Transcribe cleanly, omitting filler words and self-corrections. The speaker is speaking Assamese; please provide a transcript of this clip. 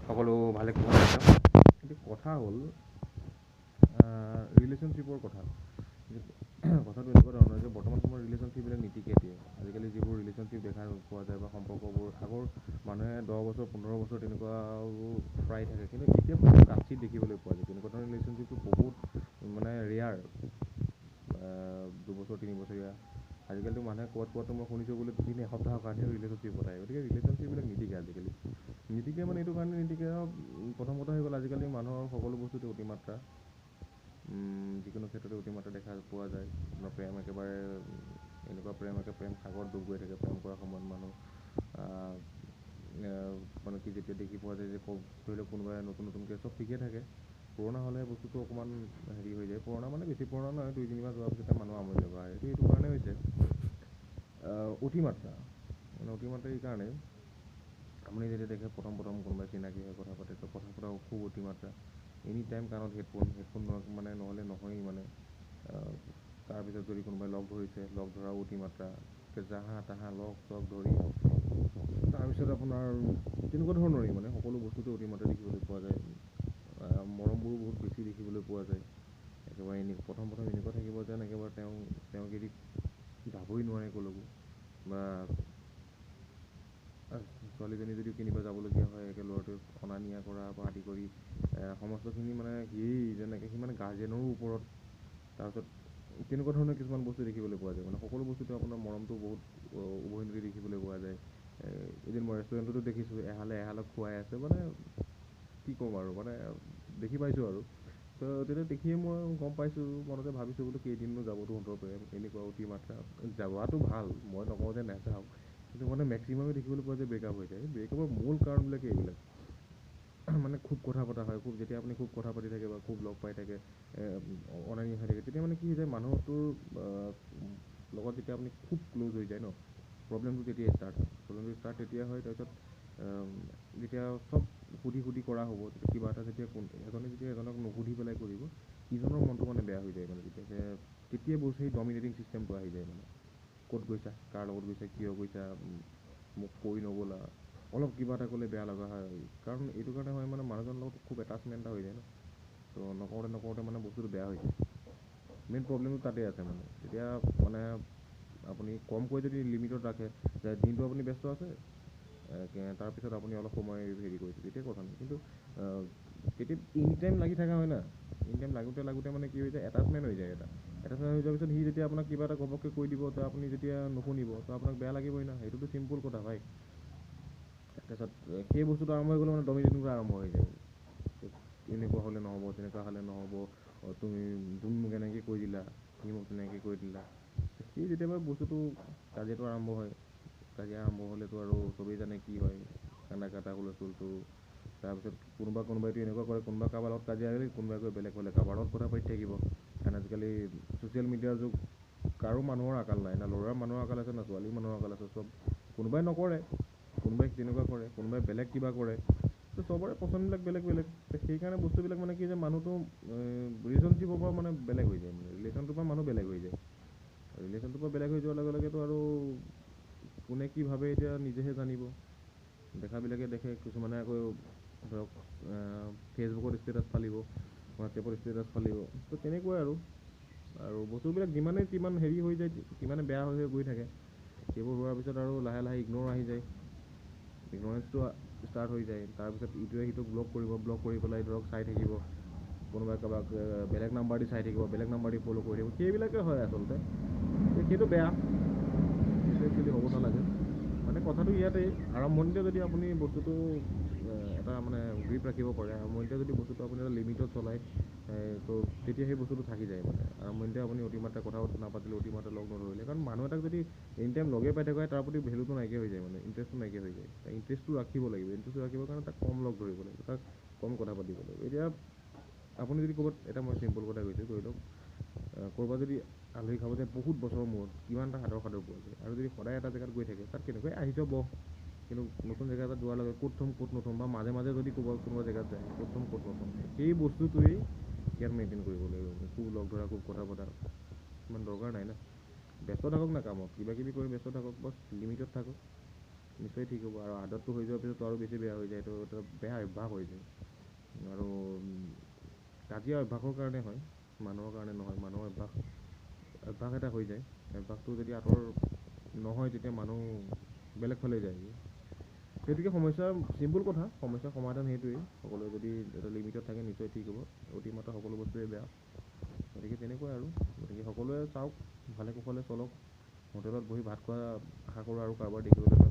সকলো ভালে কুশলে আছে। কিন্তু কথা হ'ল ৰিলেশ্যনশ্বিপৰ কথা। কথাটো এনেকুৱা ধৰণৰ যে বৰ্তমান সময়ত ৰিলেশ্যনশ্বিপবিলাক নীতিকে দিয়ে। আজিকালি যিবোৰ ৰিলেশ্যনশ্বিপ দেখা পোৱা যায় বা সম্পৰ্কবোৰ আগৰ মানুহে 10 বছৰ 15 বছৰ তেনেকুৱাবোৰ প্ৰায় থাকে, কিন্তু এতিয়া বহুত কাচিত দেখিবলৈ পোৱা যায়। তেনেকুৱা ধৰণৰ ৰিলেশ্যনশ্বিপটো বহুত মানে ৰেয়াৰ। 2 বছৰ 3 বছৰীয়া আজিকালিতো মানুহে কোৱাটো মই শুনিছোঁ বোলে 2-3 এসপ্তাহৰ কাৰণেও ৰিলেশ্যনশ্বিপ পতায়। গতিকে ৰিলেশ্যনশ্বিপবিলাক নীতিকে আজিকালি নীতিকে মানে এইটো কাৰণে নীতিকে প্ৰথম কথা হৈ গ'ল আজিকালি মানুহৰ সকলো বস্তুতে অতিমাত্ৰা। যিকোনো ক্ষেত্ৰতে অতিমাত্ৰা দেখা পোৱা যায়। আপোনাৰ প্ৰেম একেবাৰে এনেকুৱা প্ৰেম সাগৰত ডুব গৈ থাকে। প্ৰেম কৰাৰ সময়ত মানুহ মানে কি যেতিয়া দেখি পোৱা যায় যে ধৰি লওক কোনোবাই নতুনকৈ চব ঠিকে থাকে, পুৰণা হ'লে বস্তুটো অকণমান হেৰি হৈ যায়। পুৰণা মানে বেছি পুৰণা নহয়, 2-3 মাহ যোৱাৰ পিছতে মানুহ আমনি লগা হয়। এইটো কাৰণে হৈছে অতিমাত্ৰা। মানে অতিমাত্ৰা এই কাৰণেই আপুনি যেতিয়া দেখে প্ৰথম কোনোবাই চিনাকি হৈ কথা পাতে, তো কথা পতা খুব অতিমাত্ৰা। এনি টাইম কাণত হেডফোন মানে নহ'লে নহয়েই মানে। তাৰপিছত যদি কোনোবাই লগ ধৰিছে, লগ ধৰাও অতিমাত্ৰা। জাহা তাহা লগ চগ ধৰি তাৰপিছত আপোনাৰ তেনেকুৱা ধৰণৰেই মানে সকলো বস্তুতে অতিমাত্ৰা দেখিবলৈ পোৱা যায়। মৰমবোৰো বহুত বেছি দেখিবলৈ পোৱা যায়। একেবাৰে প্ৰথম এনেকুৱা থাকিব যেন একেবাৰে তেওঁক এৰি যাবই নোৱাৰে ক'লৈকো। বা ছোৱালীজনী যদিও কেনিবা যাবলগীয়া হয়, একে ল'ৰাটোৱে অনা নিয়া কৰাৰ পৰা আদি কৰি সমস্তখিনি মানে যেনেকৈ সি মানে গাৰ্জেনৰো ওপৰত। তাৰপিছত তেনেকুৱা ধৰণৰ কিছুমান বস্তু দেখিবলৈ পোৱা যায়। মানে সকলো বস্তুতে আপোনাৰ মৰমটো বহুত উভৈনদী দেখিবলৈ পোৱা যায়। এদিন মই ৰেষ্টুৰেণ্টতো দেখিছোঁ, এহালক খুৱাই আছে। মানে কি ক'ম আৰু মানে দেখি পাইছোঁ আৰু। তো তেতিয়া দেখিয়ে মই গম পাইছোঁ, মনতে ভাবিছোঁ বোলো কেইদিননো যাব তহঁতৰ প্ৰেম এনেকুৱা অতিমাত্ৰা। যোৱাটো ভাল, মই নকওঁ যে নাযাওক, কিন্তু মানে মেক্সিমামে দেখিবলৈ পোৱা যায় ব্ৰেকআপ হৈ যায়। ব্ৰেকআপৰ মূল কাৰণবিলাকে এইবিলাক। মানে খুব কথা পতা হয়, যেতিয়া আপুনি খুব কথা পাতি থাকে বা খুব লগ পাই থাকে, অনা নিয়া হৈ থাকে, তেতিয়া মানে কি হৈ যায় মানুহটোৰ লগত যেতিয়া আপুনি খুব ক্ল'জ হৈ যায় ন, প্ৰব্লেমটো তেতিয়াই ষ্টাৰ্ট হয়। তেতিয়া হয় তাৰপিছত যেতিয়া চব সুধি কৰা হ'ব, তেতিয়া কিবা এটা যেতিয়া এজনে যেতিয়া এজনক নুসুধি পেলাই কৰিব, ইজনৰ মনটো মানে বেয়া হৈ যায় মানে তেতিয়াই সেই ডমিনেটিং ছিষ্টেমটো আহি যায় মানে। ক'ত গৈছা, কাৰ লগত গৈছা, কিয় গৈছা, মোক কৈ নগ'লা, অলপ কিবা এটা ক'লে বেয়া লগা হয়। কাৰণ এইটো কাৰণে হয় মানে মানুহজনৰ লগত খুব এটাচমেণ্ট এটা হৈ যায় ন, তো নকওঁতে মানে বস্তুটো বেয়া হৈ যায়। মেইন প্ৰব্লেমটো তাতে আছে মানে। তেতিয়া মানে আপুনি কমকৈ যদি লিমিটত ৰাখে, যে দিনটো আপুনি ব্যস্ত আছে, তাৰপিছত আপুনি অলপ সময় হেৰি কৰিছে, তেতিয়া কথা নাই। কিন্তু তেতিয়া এনি টাইম লাগি থকা হয় না, এনি টাইম লাগোঁতে মানে কি হৈ যায়, এটাচমেণ্ট হৈ যায়। এটাচমেণ্ট হৈ যোৱাৰ পিছত সি যেতিয়া আপোনাক কিবা এটা ঘপককৈ কৈ দিব, তো আপুনি যেতিয়া নুশুনিব, তো আপোনাক বেয়া লাগিবই না। সেইটোতো চিম্পুল কথা ভাই। তাৰপিছত সেই বস্তুটো আৰম্ভ হৈ গ'লে মানে ডমিনেটিংটো আৰম্ভ হৈ যায়। এনেকুৱা হ'লে নহ'ব, তেনেকুৱা হ'লে নহ'ব, তুমি মোক এনেকৈ কৈ দিলা, তুমি মোক তেনেকৈ কৈ দিলা। সেই যেতিয়াবা বস্তুটো কাজিয়াটো আৰম্ভ হয়, কাজিয়া আৰম্ভ হ'লেতো আৰু চবেই জানে কি হয়, কান্দা কাটা হুলস্থুলটো। তাৰপিছত কোনোবাইতো এনেকুৱা কৰে, কোনোবা কাৰোবাৰ লগত কাজিয়া লাগিলে, কোনোবাই গৈ বেলেগ কাৰোবাৰ লগত কথা পাতি থাকিব। কাৰণ আজিকালি ছ'চিয়েল মিডিয়াৰ যুগ, কাৰো মানুহৰ আকাল নাই, না ল'ৰাৰ মানুহৰ আকাল আছে, না ছোৱালীৰ মানুহৰ আকাল আছে। চব কোনোবাই নকৰে, কোনোবাই তেনেকুৱা কৰে, কোনোবাই বেলেগ কিবা কৰে, তো চবৰে পচন্দবিলাক বেলেগ বেলেগ। সেইকাৰণে বস্তুবিলাক মানে কি যে মানুহটো ৰিলেশ্যনশ্বিপৰ পৰা মানে বেলেগ হৈ যায়, মানে ৰিলেশ্যনটোৰ পৰা মানুহ বেলেগ হৈ যায়। ৰিলেশ্যনটোৰ পৰা বেলেগ হৈ যোৱাৰ লগে লগেতো আৰু কোনে কি ভাবে এতিয়া নিজেহে জানিব। দেখাবিলাকে দেখে, কিছুমানে আকৌ ধৰক ফেচবুকত ষ্টেটাছ ফালিব, হোৱাটছএপত ষ্টেটাছ ফালিব, তো তেনেকুৱাই আৰু বস্তুবিলাক যিমান হেৰি হৈ যায়, সিমানে বেয়া হৈ গৈ থাকে। সেইবোৰ হোৱাৰ পিছত আৰু লাহে লাহে ইগন'ৰ আহি যায়, ইগন'ৰেঞ্চটো ষ্টাৰ্ট হৈ যায়। তাৰপিছত ইটোৱে সিটোক ব্লক কৰি পেলাই ধৰক চাই থাকিব, কোনোবাই কাৰোবাক বেলেগ নাম্বাৰ দি চাই থাকিব, বেলেগ নাম্বাৰ দি ফ'ল' কৰি থাকিব। সেইবিলাকে হয় আচলতে, সেইটো বেয়া, সেইটো একচুৱেলি হ'ব নালাগে। মানে কথাটো ইয়াতেই, আৰম্ভণিতে যদি আপুনি বস্তুটো এটা মানে গ্ৰীপ ৰাখিব পাৰে, আৰম্ভণিতে যদি বস্তুটো আপুনি এটা লিমিটত চলায়, তো তেতিয়া সেই বস্তুটো থাকি যায় মানে। আৰম্ভণিতে আপুনি অতিমাত্ৰা কথা নাপাতিলে, অতিমাত্ৰা লগ নধৰিলে, কাৰণ মানুহ এটাক যদি এনি টাইম লগে পাই থকা হয়, তাৰ প্ৰতি ভেলুটো নাইকিয়া হৈ যায়, মানে ইণ্টাৰেষ্টটো নাইকিয়া হৈ যায়। ইণ্টাৰেষ্টটো ৰাখিব লাগিব, ইণ্টাৰেষ্টটো ৰাখিবৰ কাৰণে তাক কম লগ ধৰিব লাগিব, তাক কম কথা পাতিব লাগিব। এতিয়া আপুনি যদি ক'ৰবাত, এটা মই চিম্পুল কথা কৈছোঁ, ধৰি লওক ক'ৰবাত যদি আলহী খাব যায় বহুত বছৰৰ মূৰত, কিমান এটা সাদৰ পোৱা যায়। আৰু যদি সদায় এটা জেগাত গৈ থাকে, তাত কেনেকৈ আহিছ বহ, কিন্তু নতুন জেগা এটাত যোৱাৰ লগে ক'ত নথ'ম, বা মাজে মাজে যদি কোনোবা জেগাত যায়, ক'ত নথ'ম, সেই বস্তুটোৱেই ইয়াত মেইনটেইন কৰিব লাগিব। খুব লগ ধৰা, খুব কথা পতা ইমান দৰকাৰ নাই না। ব্যস্ত থাকক না কামত, কিবা কিবি কৰি ব্যস্ত থাকক, বছ লিমিটত থাকক। নিশ্চয় ঠিক হ'ব। আৰু আদতটো হৈ যোৱাৰ পিছততো আৰু বেছি বেয়া হৈ যায়, এইটো এটা বেয়া অভ্যাস হৈ যায়। আৰু কাজিয়া অভ্যাসৰ কাৰণে হয়, মানুহৰ কাৰণে নহয়। মানুহৰ অভ্যাস এটা হৈ যায়, অভ্যাসটো যদি নহয় তেতিয়া মানুহ বেলেগ ফালে যায়। সেইটোকে সমস্যা, চিম্পুল কথা, সমস্যাৰ সমাধান সেইটোৱেই। সকলোৱে যদি এটা লিমিটত থাকে নিশ্চয় ঠিক হ'ব। অতিমাত্ৰা সকলো বস্তুৱে বেয়া। গতিকে তেনেকুৱাই আৰু। গতিকে সকলোৱে চাওক, ভালে কুশলে চলক। হোটেলত বহি ভাত খোৱা আশা কৰোঁ আৰু কাৰোবাৰ দেখিবলৈ